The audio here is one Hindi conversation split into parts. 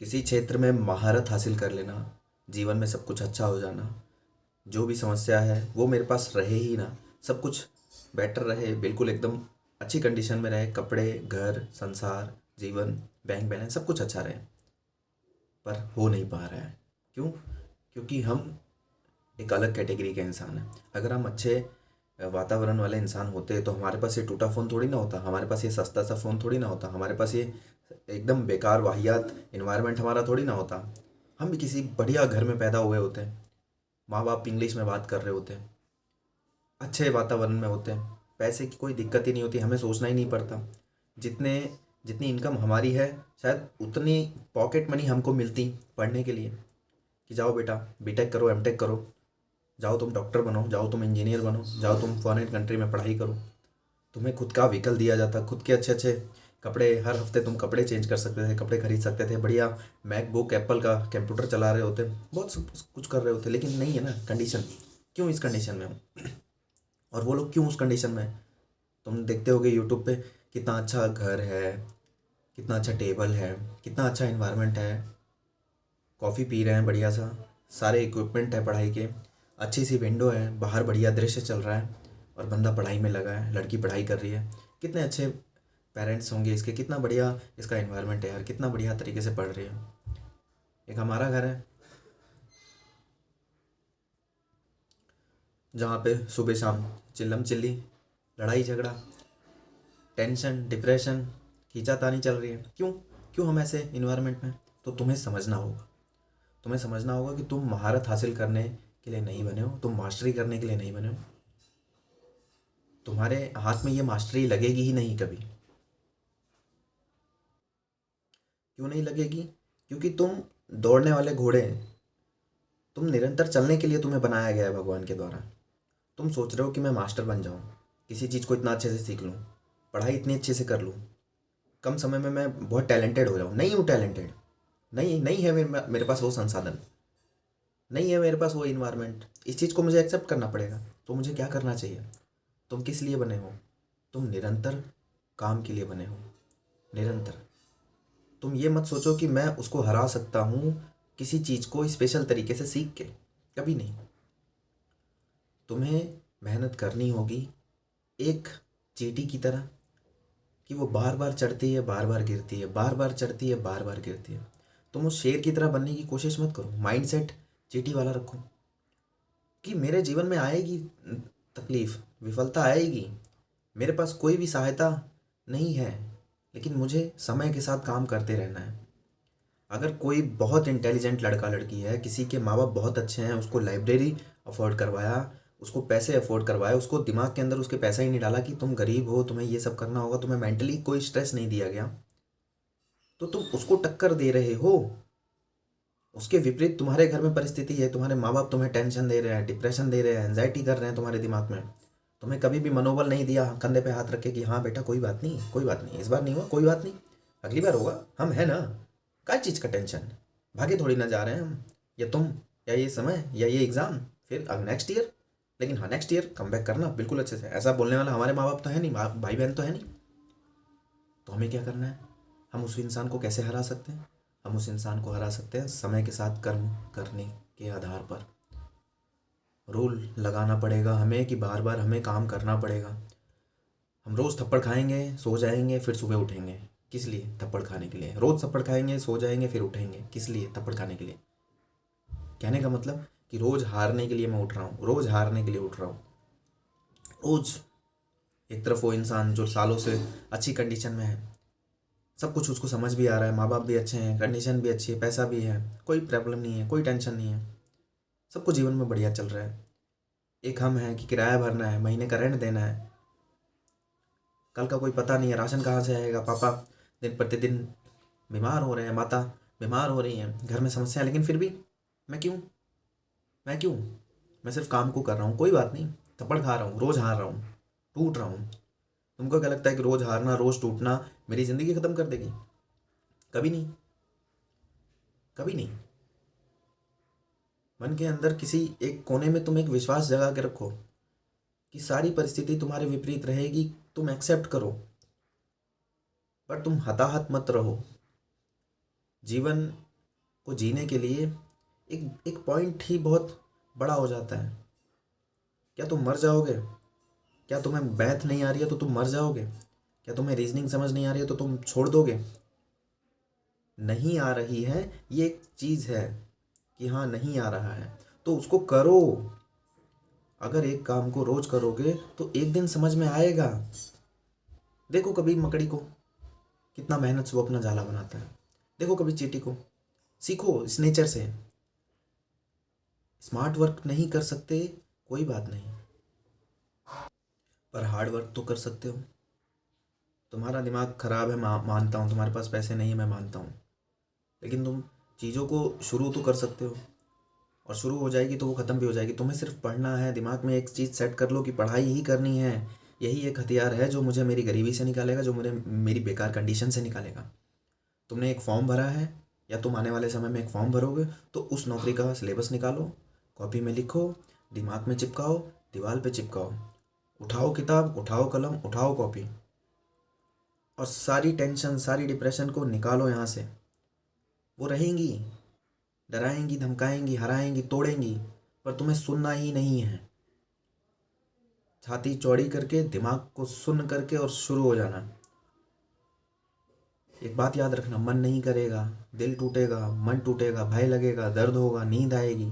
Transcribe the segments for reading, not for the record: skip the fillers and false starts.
किसी क्षेत्र में महारत हासिल कर लेना, जीवन में सब कुछ अच्छा हो जाना, जो भी समस्या है वो मेरे पास रहे ही ना, सब कुछ बेटर रहे, बिल्कुल एकदम अच्छी कंडीशन में रहे, कपड़े, घर, संसार, जीवन, बैंक बैलेंस सब कुछ अच्छा रहे, पर हो नहीं पा रहा है। क्यों? क्योंकि हम एक अलग कैटेगरी के इंसान हैं। अगर हम अच्छे वातावरण वाले इंसान होते तो हमारे पास ये टूटा फ़ोन थोड़ी ना होता, हमारे पास ये सस्ता सा फ़ोन थोड़ी ना होता, हमारे पास ये एकदम बेकार वाहियात इन्वायरमेंट हमारा थोड़ी ना होता। हम भी किसी बढ़िया घर में पैदा हुए होते हैं, माँ बाप इंग्लिश में बात कर रहे होते हैं, अच्छे वातावरण में होते हैं, पैसे की कोई दिक्कत ही नहीं होती, हमें सोचना ही नहीं पड़ता। जितने जितनी इनकम हमारी है, शायद उतनी पॉकेट मनी हमको मिलती पढ़ने के लिए, कि जाओ बेटा बीटेक करो, एमटेक करो, जाओ तुम डॉक्टर बनो, जाओ तुम इंजीनियर बनो, जाओ तुम फॉरेन कंट्री में पढ़ाई करो। तुम्हें खुद का व्हीकल दिया जाता, खुद के अच्छे अच्छे कपड़े, हर हफ्ते तुम कपड़े चेंज कर सकते थे, कपड़े खरीद सकते थे, बढ़िया मैकबुक एप्पल का कंप्यूटर चला रहे होते, बहुत सब कुछ कर रहे होते। लेकिन नहीं है ना कंडीशन। क्यों इस कंडीशन में हूँ? और वो लोग क्यों उस कंडीशन में हैं? तुम देखते होगे यूट्यूब पे, कितना अच्छा घर है, कितना अच्छा टेबल है, कितना अच्छा इन्वायरमेंट है, कॉफ़ी पी रहे हैं बढ़िया सा, सारे इक्विपमेंट है पढ़ाई के, अच्छी सी विंडो है, बाहर बढ़िया दृश्य चल रहा है, और बंदा पढ़ाई में लगा है, लड़की पढ़ाई कर रही है। कितने अच्छे पेरेंट्स होंगे इसके, कितना बढ़िया इसका इन्वायरमेंट है यार, कितना बढ़िया तरीके से पढ़ रही है। एक हमारा घर है जहाँ पे सुबह शाम चिल्लम चिल्ली, लड़ाई झगड़ा, टेंशन, डिप्रेशन, खींचातानी चल रही है। क्यों? क्यों हम ऐसे इन्वायरमेंट में? तो तुम्हें समझना होगा, तुम्हें समझना होगा कि तुम महारत हासिल करने के लिए नहीं बने हो, तुम मास्टरी करने के लिए नहीं बने हो। तुम्हारे हाथ में ये मास्टरी लगेगी ही नहीं कभी। क्यों नहीं लगेगी? क्योंकि तुम दौड़ने वाले घोड़े हैं। तुम निरंतर चलने के लिए तुम्हें बनाया गया है भगवान के द्वारा। तुम सोच रहे हो कि मैं मास्टर बन जाऊँ, किसी चीज़ को इतना अच्छे से सीख लूँ, पढ़ाई इतनी अच्छे से कर लूँ, कम समय में मैं बहुत टैलेंटेड हो जाऊँ। नहीं हूँ टैलेंटेड, नहीं नहीं है मेरे पास वो संसाधन, नहीं है मेरे पास वो इन्वायरमेंट। इस चीज़ को मुझे एक्सेप्ट करना पड़ेगा। तो मुझे क्या करना चाहिए? तुम किस लिए बने हो? तुम निरंतर काम के लिए बने हो, निरंतर। तुम ये मत सोचो कि मैं उसको हरा सकता हूँ किसी चीज़ को स्पेशल तरीके से सीख के, कभी नहीं। तुम्हें मेहनत करनी होगी एक चींटी की तरह, कि वो बार बार चढ़ती है, बार बार गिरती है, बार बार चढ़ती है, बार बार गिरती है। तुम उस शेर की तरह बनने की कोशिश मत करो, माइंडसेट चींटी वाला रखो, कि मेरे जीवन में आएगी तकलीफ़, विफलता आएगी, मेरे पास कोई भी सहायता नहीं है, लेकिन मुझे समय के साथ काम करते रहना है। अगर कोई बहुत इंटेलिजेंट लड़का लड़की है, किसी के माँ बाप बहुत अच्छे हैं, उसको लाइब्रेरी अफोर्ड करवाया, उसको पैसे अफोर्ड करवाए, उसको दिमाग के अंदर उसके पैसा ही नहीं डाला कि तुम गरीब हो, तुम्हें ये सब करना होगा, तुम्हें मेंटली कोई स्ट्रेस नहीं दिया गया, तो तुम उसको टक्कर दे रहे हो। उसके विपरीत तुम्हारे घर में परिस्थिति है, तुम्हारे माँ बाप तुम्हें टेंशन दे रहे हैं, डिप्रेशन दे रहे हैं, एंजाइटी कर रहे हैं तुम्हारे दिमाग में। तुम्हें कभी भी मनोबल नहीं दिया कंधे पे हाथ रख के कि हाँ बेटा कोई बात नहीं, कोई बात नहीं, इस बार नहीं हुआ कोई बात नहीं, अगली बार होगा, हम है ना, क्या चीज़ का टेंशन, भागे थोड़ी ना जा रहे हैं हम, या तुम, या ये समय, या ये एग्ज़ाम, फिर अब नेक्स्ट ईयर। लेकिन हाँ नेक्स्ट ईयर कम बैक करना बिल्कुल अच्छे से। ऐसा बोलने वाला हमारे माँ बाप तो है नहीं, भाई बहन तो है नहीं। तो हमें क्या करना है? हम उस इंसान को कैसे हरा सकते हैं? हम उस इंसान को हरा सकते हैं समय के साथ कर्म करने के आधार पर। रूल लगाना पड़ेगा हमें कि बार बार हमें काम करना पड़ेगा। हम रोज़ थप्पड़ खाएंगे, सो जाएंगे, फिर सुबह उठेंगे। किस लिए? थप्पड़ खाने के लिए। रोज़ थप्पड़ खाएंगे, सो जाएंगे, फिर उठेंगे। किस लिए? थप्पड़ खाने के लिए। कहने का मतलब कि रोज़ हारने के लिए मैं उठ रहा हूँ, रोज़ हारने के लिए उठ रहा हूँ, रोज़। एक तरफ वो इंसान जो सालों से अच्छी कंडीशन में है, सब कुछ उसको समझ भी आ रहा है, माँ बाप भी अच्छे हैं, कंडीशन भी अच्छी है, पैसा भी है, कोई प्रॉब्लम नहीं है, कोई टेंशन नहीं है, सबको जीवन में बढ़िया चल रहा है। एक हम हैं कि किराया भरना है, महीने का रेंट देना है, कल का कोई पता नहीं है, राशन कहाँ से आएगा, पापा दिन प्रतिदिन बीमार हो रहे हैं, माता बीमार हो रही हैं, घर में समस्या है, लेकिन फिर भी मैं क्यों, मैं क्यों, मैं सिर्फ काम को कर रहा हूँ, कोई बात नहीं, थप्पड़ खा रहा हूँ, रोज़ हार रहा हूँ, टूट रहा हूँ। तुमको क्या लगता है कि रोज़ हारना, रोज़ टूटना मेरी ज़िंदगी ख़त्म कर देगी? कभी नहीं, कभी नहीं। मन के अंदर किसी एक कोने में तुम एक विश्वास जगा के रखो कि सारी परिस्थिति तुम्हारे विपरीत रहेगी, तुम एक्सेप्ट करो, पर तुम हताहत मत रहो। जीवन को जीने के लिए एक एक पॉइंट ही बहुत बड़ा हो जाता है। क्या तुम मर जाओगे? क्या तुम्हें मैथ नहीं आ रही है तो तुम मर जाओगे? क्या तुम्हें रीजनिंग समझ नहीं आ रही है तो तुम छोड़ दोगे? नहीं आ रही है, ये एक चीज़ है कि हाँ नहीं आ रहा है, तो उसको करो। अगर एक काम को रोज करोगे तो एक दिन समझ में आएगा। देखो कभी मकड़ी को, कितना मेहनत से वो अपना जाला बनाता है। देखो कभी चींटी को, सीखो इस नेचर से। स्मार्ट वर्क नहीं कर सकते, कोई बात नहीं, पर हार्ड वर्क तो कर सकते हो। तुम्हारा दिमाग खराब है, मानता हूँ, तुम्हारे पास पैसे नहीं है, मैं मानता हूँ, लेकिन तुम चीज़ों को शुरू तो कर सकते हो। और शुरू हो जाएगी तो वो ख़त्म भी हो जाएगी। तुम्हें सिर्फ पढ़ना है। दिमाग में एक चीज़ सेट कर लो कि पढ़ाई ही करनी है। यही एक हथियार है जो मुझे मेरी गरीबी से निकालेगा, जो मुझे मेरी बेकार कंडीशन से निकालेगा। तुमने एक फॉर्म भरा है या तुम आने वाले समय में एक फॉर्म भरोगे, तो उस नौकरी का सिलेबस निकालो, कॉपी में लिखो, दिमाग में चिपकाओ, दीवार पे चिपकाओ। उठाओ किताब, उठाओ कलम, उठाओ कॉपी, और सारी टेंशन, सारी डिप्रेशन को निकालो यहाँ से। वो रहेंगी, डराएंगी, धमकाएंगी, हराएंगी, तोड़ेंगी, पर तुम्हें सुनना ही नहीं है। छाती चौड़ी करके, दिमाग को सुन करके और शुरू हो जाना। एक बात याद रखना, मन नहीं करेगा, दिल टूटेगा, मन टूटेगा, भय लगेगा, दर्द होगा, नींद आएगी,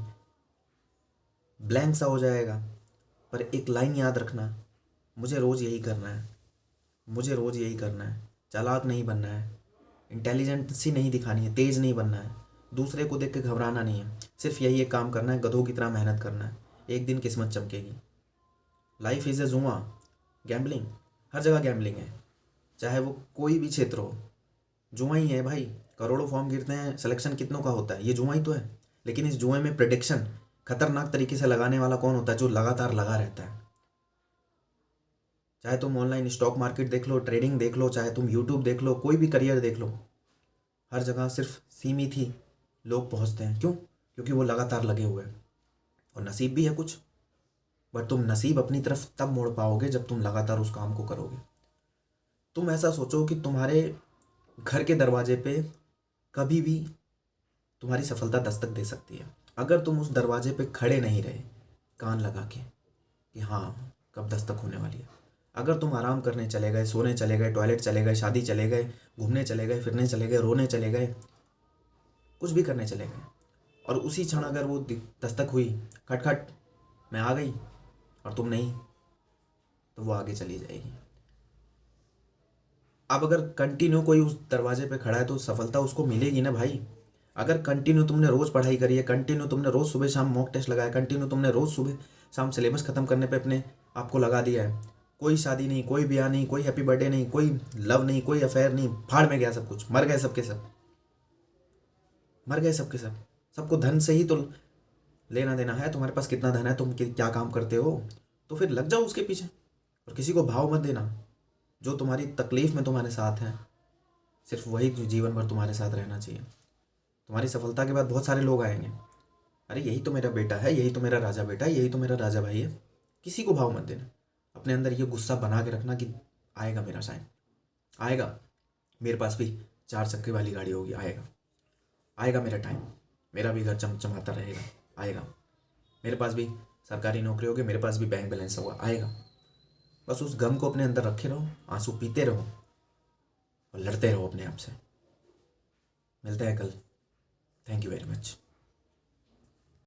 ब्लैंक सा हो जाएगा, पर एक लाइन याद रखना, मुझे रोज़ यही करना है, मुझे रोज़ यही करना है। चालाक नहीं बनना है, इंटेलिजेंसी नहीं दिखानी है, तेज़ नहीं बनना है, दूसरे को देख के घबराना नहीं है। सिर्फ यही एक काम करना है, गधों की तरह मेहनत करना है। एक दिन किस्मत चमकेगी। लाइफ इज़ ए जुआ, गैम्बलिंग। हर जगह गैम्बलिंग है, चाहे वो कोई भी क्षेत्र हो, जुआ ही है भाई। करोड़ों फॉर्म गिरते हैं, सिलेक्शन कितनों का होता है, ये जुआ ही तो है। लेकिन इस जुए में प्रिडिक्शन खतरनाक तरीके से लगाने वाला कौन होता है? जो लगातार लगा रहता है। चाहे तुम ऑनलाइन स्टॉक मार्केट देख लो, ट्रेडिंग देख लो, चाहे तुम यूट्यूब देख लो, कोई भी करियर देख लो, हर जगह सिर्फ सीमित ही लोग पहुंचते हैं। क्यों? क्योंकि वो लगातार लगे हुए हैं। और नसीब भी है कुछ, बट तुम नसीब अपनी तरफ तब मोड़ पाओगे जब तुम लगातार उस काम को करोगे। तुम ऐसा सोचो कि तुम्हारे घर के दरवाजे पे कभी भी तुम्हारी सफलता दस्तक दे सकती है। अगर तुम उस दरवाजे पे खड़े नहीं रहे कान लगा के कि हाँ कब दस्तक होने वाली है, अगर तुम आराम करने चले गए, सोने चले गए, टॉयलेट चले गए, शादी चले गए, घूमने चले गए, फिरने चले गए, रोने चले गए, कुछ भी करने चले गए, और उसी क्षण अगर वो दस्तक हुई, खटखट, मैं आ गई, और तुम नहीं, तो वो आगे चली जाएगी। अब अगर कंटिन्यू कोई उस दरवाजे पे खड़ा है तो सफलता उसको मिलेगी ना भाई। अगर कंटिन्यू तुमने रोज़ पढ़ाई करी है, कंटिन्यू तुमने रोज़ सुबह शाम मॉक टेस्ट लगाया, कंटिन्यू तुमने रोज़ सुबह शाम सिलेबस खत्म करने पे अपने आप को लगा दिया है, कोई शादी नहीं, कोई ब्याह नहीं, कोई हैप्पी बर्थडे नहीं, कोई लव नहीं, कोई अफेयर नहीं, फाड़ में गया सब कुछ, मर गए सबके सब, मर गए सबके सब। सबको धन से ही तो लेना देना है। तुम्हारे पास कितना धन है, तुम क्या काम करते हो, तो फिर लग जाओ उसके पीछे। और किसी को भाव मत देना। जो तुम्हारी तकलीफ में तुम्हारे साथ है, सिर्फ वही जीवन भर तुम्हारे साथ रहना चाहिए। तुम्हारी सफलता के बाद बहुत सारे लोग आएंगे, अरे यही तो मेरा बेटा है, यही तो मेरा राजा बेटा है, यही तो मेरा राजा भाई है। किसी को भाव मत देना। अपने अंदर ये गुस्सा बना के रखना कि आएगा मेरा टाइम, आएगा, मेरे पास भी 4 चक्के वाली गाड़ी होगी, आएगा, आएगा मेरा टाइम, मेरा भी घर चमचमाता रहेगा, आएगा, मेरे पास भी सरकारी नौकरी होगी, मेरे पास भी बैंक बैलेंस होगा, आएगा। बस उस गम को अपने अंदर रखे रहो, आंसू पीते रहो, और लड़ते रहो अपने आप से। मिलते हैं कल। Thank you very much.